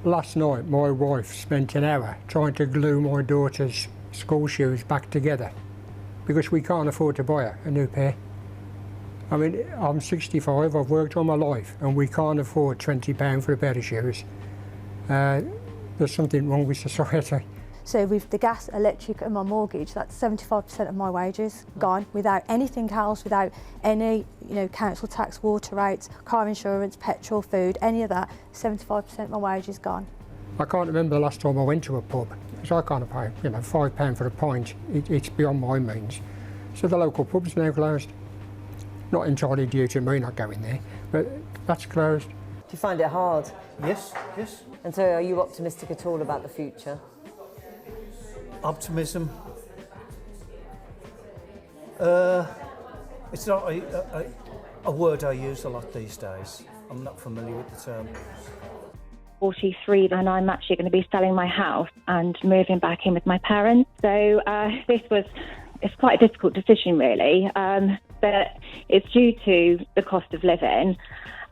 Last night my wife spent an hour trying to glue my daughter's school shoes back together because we can't afford to buy her a new pair. I mean, I'm 65, I've worked all my life and we can't afford £20 for a pair of shoes. There's something wrong with society. So with the gas, electric and my mortgage, that's 75% of my wages gone without anything else, without any, council tax, water rates, car insurance, petrol, food, any of that. 75% of my wages gone. I can't remember the last time I went to a pub, because I can't pay, £5 for a pint. It's beyond my means. So the local pub's now closed. Not entirely due to me not going there, but that's closed. Do you find it hard? Yes. And so are you optimistic at all about the future? Optimism. It's not a word I use a lot these days. I'm not familiar with the term. 43 and I'm actually going to be selling my house and moving back in with my parents. So it's quite a difficult decision really, but it's due to the cost of living.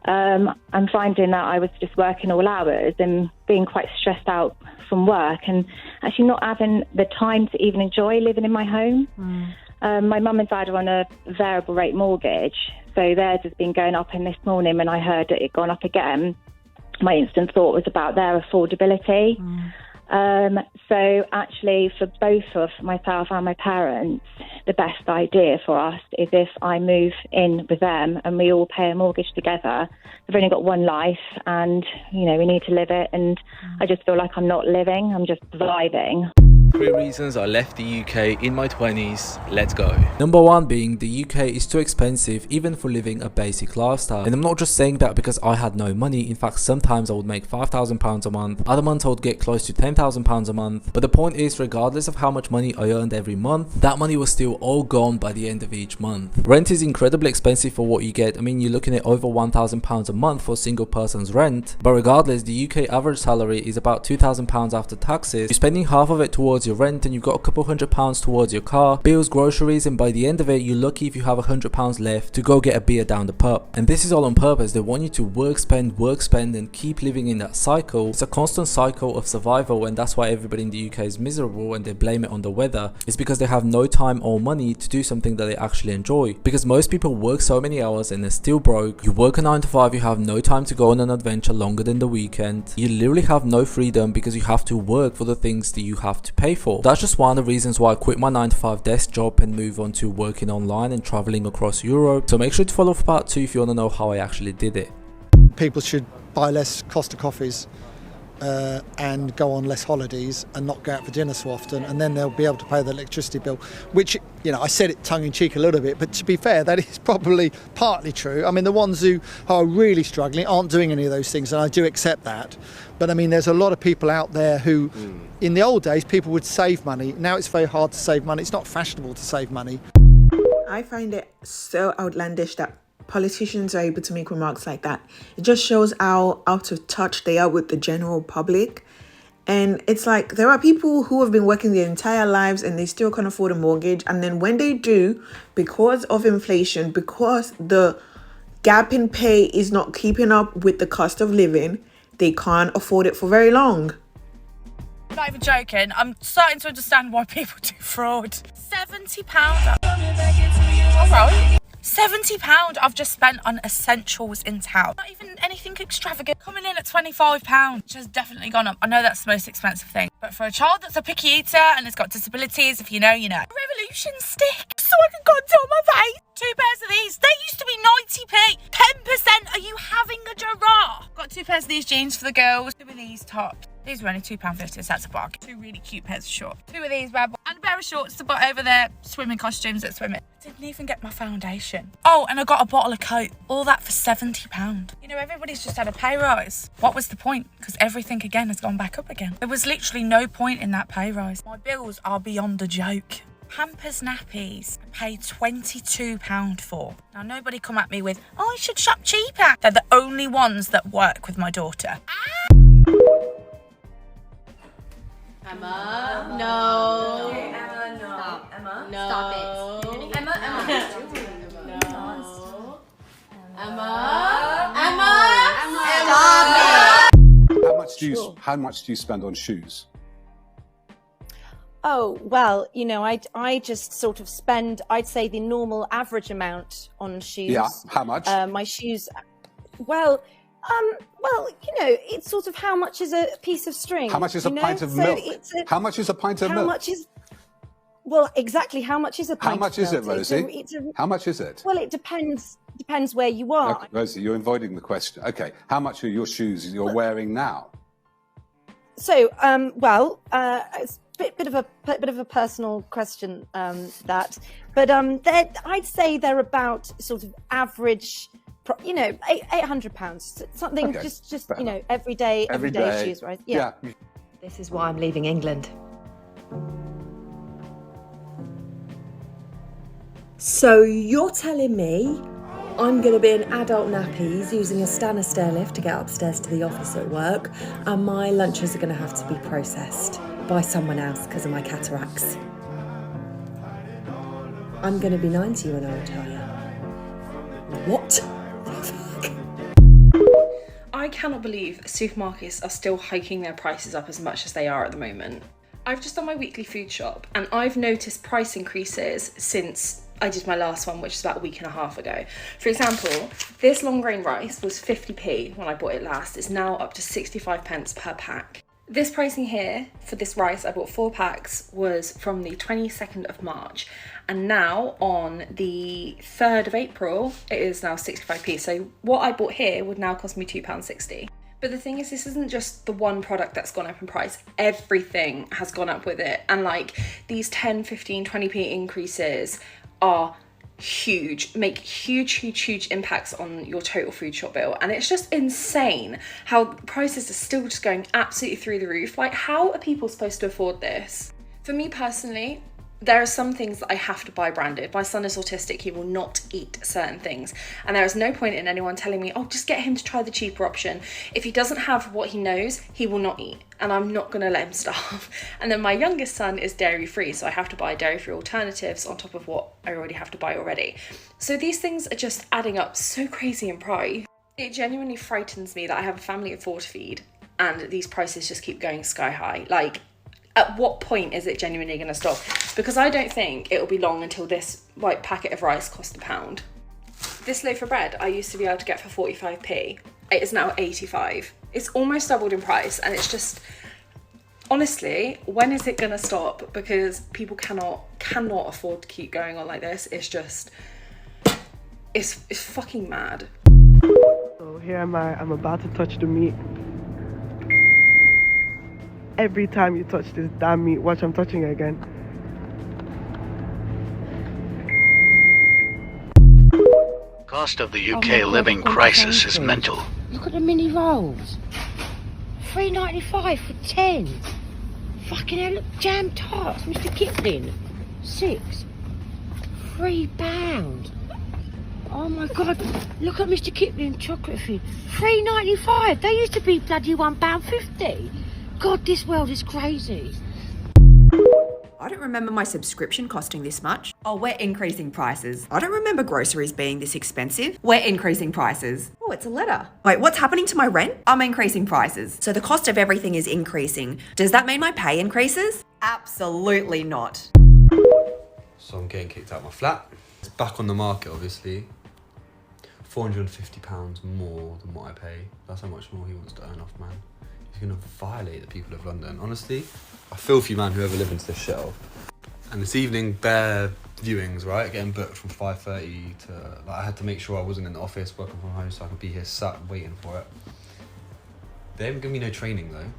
I'm finding that I was just working all hours and being quite stressed out from work and actually not having the time to even enjoy living in my home. My mum and dad are on a variable rate mortgage, so theirs has been going up, and this morning when I heard it gone up again, my instant thought was about their affordability. So actually for both of myself and my parents, the best idea for us is if I move in with them and we all pay a mortgage together. We've only got one life and, we need to live it, and I just feel like I'm not living, I'm just surviving. 3 reasons I left the UK in my 20s. Let's go. Number 1 being the UK is too expensive even for living a basic lifestyle. And I'm not just saying that because I had no money. In fact, sometimes I would make £5,000 a month. Other months I would get close to £10,000 a month. But the point is, regardless of how much money I earned every month, that money was still all gone by the end of each month. Rent is incredibly expensive for what you get. I mean, you're looking at over £1,000 a month for a single person's rent. But regardless, the UK average salary is about £2,000 after taxes. You're spending half of it towards your rent, and you've got a couple £100 towards your car, bills, groceries, and by the end of it you're lucky if you have £100 left to go get a beer down the pub. And this is all on purpose. They want you to work, spend, and keep living in that cycle. It's a constant cycle of survival, and that's why everybody in the UK is miserable and they blame it on the weather. It's because they have no time or money to do something that they actually enjoy, because most people work so many hours and they're still broke. You work a 9 to 5, you have no time to go on an adventure longer than the weekend. You literally have no freedom because you have to work for the things that you have to pay for. That's just one of the reasons why I quit my 9 to 5 desk job and move on to working online and traveling across Europe. So make sure to follow for part 2 if you want to know how I actually did it. People should buy less Costa coffees and go on less holidays and not go out for dinner so often, and then they'll be able to pay the electricity bill, which, I said it tongue-in-cheek a little bit, but to be fair, that is probably partly true. I mean, the ones who are really struggling aren't doing any of those things, and I do accept that. But I mean, there's a lot of people out there who, in the old days, people would save money. Now it's very hard to save money. It's not fashionable to save money. I find it so outlandish that politicians are able to make remarks like that. It just shows how out of touch they are with the general public. And it's like, there are people who have been working their entire lives and they still can't afford a mortgage. And then when they do, because of inflation, because the gap in pay is not keeping up with the cost of living, they can't afford it for very long. I'm not even joking. I'm starting to understand why people do fraud. £70. All right. £70 I've just spent on essentials in town. Not even anything extravagant. Coming in at £25, which has definitely gone up. I know that's the most expensive thing. But for a child that's a picky eater and has got disabilities, if you know, you know. Revolution stick, so I can contour my face. 2 pairs of these. They used to be 90p. 10%. Are you having a giraffe? Got 2 pairs of these jeans for the girls. 2 of these tops. These were only £2.50, so that's a bargain. 2 really cute pairs of shorts. 2 of these bad boys. And a pair of shorts to put over their swimming costumes at swimming. I didn't even get my foundation. Oh, and I got a bottle of Coke. All that for £70. Everybody's just had a pay rise. What was the point? Because everything again has gone back up again. There was literally no point in that pay rise. My bills are beyond a joke. Pampers nappies I paid £22 for. Now nobody come at me with, oh, you should shop cheaper. They're the only ones that work with my daughter. Emma, no. Okay, Emma, no. Stop. Emma, no. stop it. Emma, no. Emma, Emma, Emma, stop it. How much do you How much do you spend on shoes? Oh, well, you know, I just sort of spend, I'd say, the normal average amount on shoes. Yeah, how much? My shoes, well, you know, it's sort of how much is a piece of string. How much is a pint of So milk? how much is a pint of how milk? much is, well, exactly, how much is a pint How much of is it, milk? Rosie? How much is it? Well, it depends where you are. Okay, Rosie, you're avoiding the question. Okay, how much are your shoes you're wearing now? So, it's a bit of a personal question, that, but I'd say they're about sort of average, you know, £800, something, Okay, just fair you know, enough. everyday day. shoes, right? Yeah. This is why I'm leaving England. So you're telling me I'm going to be in adult nappies using a Stanner stair lift to get upstairs to the office at work, and my lunches are going to have to be processed by someone else because of my cataracts. I'm going to be 90 when I retire. What? I cannot believe supermarkets are still hiking their prices up as much as they are at the moment. I've just done my weekly food shop and I've noticed price increases since I did my last one, which is about a week and a half ago. For example, this long grain rice was 50p when I bought it last. It's now up to 65 pence per pack. This pricing here for this rice, I bought 4 packs, was from the 22nd of March. And now on the 3rd of April, it is now 65p. So what I bought here would now cost me £2.60. But the thing is, this isn't just the one product that's gone up in price. Everything has gone up with it. And like these 10, 15, 20p increases are huge, make huge impacts on your total food shop bill. And it's just insane how prices are still just going absolutely through the roof. Like, how are people supposed to afford this? For me personally, there are some things that I have to buy branded. My son is autistic, he will not eat certain things. And there is no point in anyone telling me, oh, just get him to try the cheaper option. If he doesn't have what he knows, he will not eat. And I'm not gonna let him starve. And then my youngest son is dairy free, so I have to buy dairy free alternatives on top of what I already have to buy already. So these things are just adding up so crazy in price. It genuinely frightens me that I have a family of 4 to feed and these prices just keep going sky high. Like, at what point is it genuinely going to stop? Because I don't think it'll be long until this like packet of rice costs £1. This loaf of bread I used to be able to get for 45p. It is now 85. It's almost doubled in price, and it's just, honestly, when is it going to stop? Because people cannot afford to keep going on like this. It's just, it's fucking mad. So here am I, I'm about to touch the meat. Every time you touch this damn meat, watch, I'm touching it again. Cost of the UK living crisis is mental. Look at the mini rolls. £3.95 for 10. Fucking hell, look, jam tarts, Mr. Kipling. 6. £3. Oh my God, look at Mr. Kipling chocolate thing. £3.95. They used to be bloody £1.50. God, this world is crazy. I don't remember my subscription costing this much. Oh, we're increasing prices. I don't remember groceries being this expensive. We're increasing prices. Oh, it's a letter. Wait, what's happening to my rent? I'm increasing prices. So the cost of everything is increasing. Does that mean my pay increases? Absolutely not. So I'm getting kicked out of my flat. It's back on the market, obviously. £450 more than what I pay. That's how much more he wants to earn off, man. He's gonna violate the people of London. Honestly, I feel for you, man, whoever live into this shithole. And this evening, bare viewings, right? Getting booked from 5:30 to, like, I had to make sure I wasn't in the office working from home so I could be here sat waiting for it. They haven't given me no training though.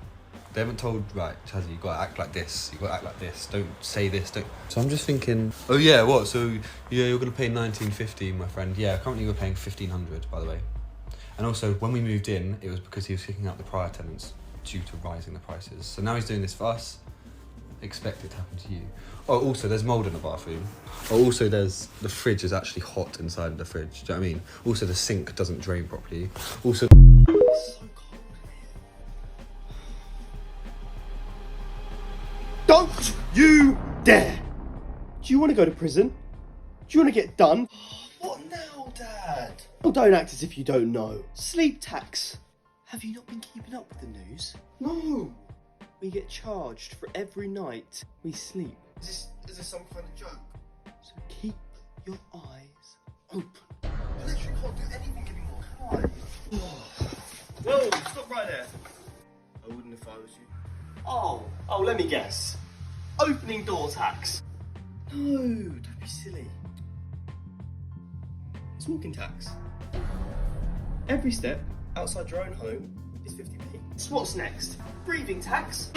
They haven't told, right, Chazzy, you gotta act like this, you gotta act like this, don't say this, don't. So I'm just thinking, oh yeah, what? So yeah, you're gonna pay £19.50, my friend. Yeah, currently we're paying £1,500, by the way. And also, when we moved in, it was because he was kicking out the prior tenants due to rising the prices. So now he's doing this for us. Expect it to happen to you. Oh, also, there's mould in the bathroom. Oh, also, there's the fridge is actually hot inside of the fridge. Do you know what I mean? Also, the sink doesn't drain properly. Also, don't you dare! Do you want to go to prison? Do you want to get done? What now, Dad? Oh, don't act as if you don't know. Sleep tax. Have you not been keeping up with the news? No! We get charged for every night we sleep. Is this some kind of joke? So keep your eyes open. I literally can't do anything anymore, can I? Whoa, stop right there. I wouldn't if I was you. Oh, let me guess. Opening door tax. No, don't be silly. Smoking tax. Every step outside your own home is 50p. So what's next? Breathing tax?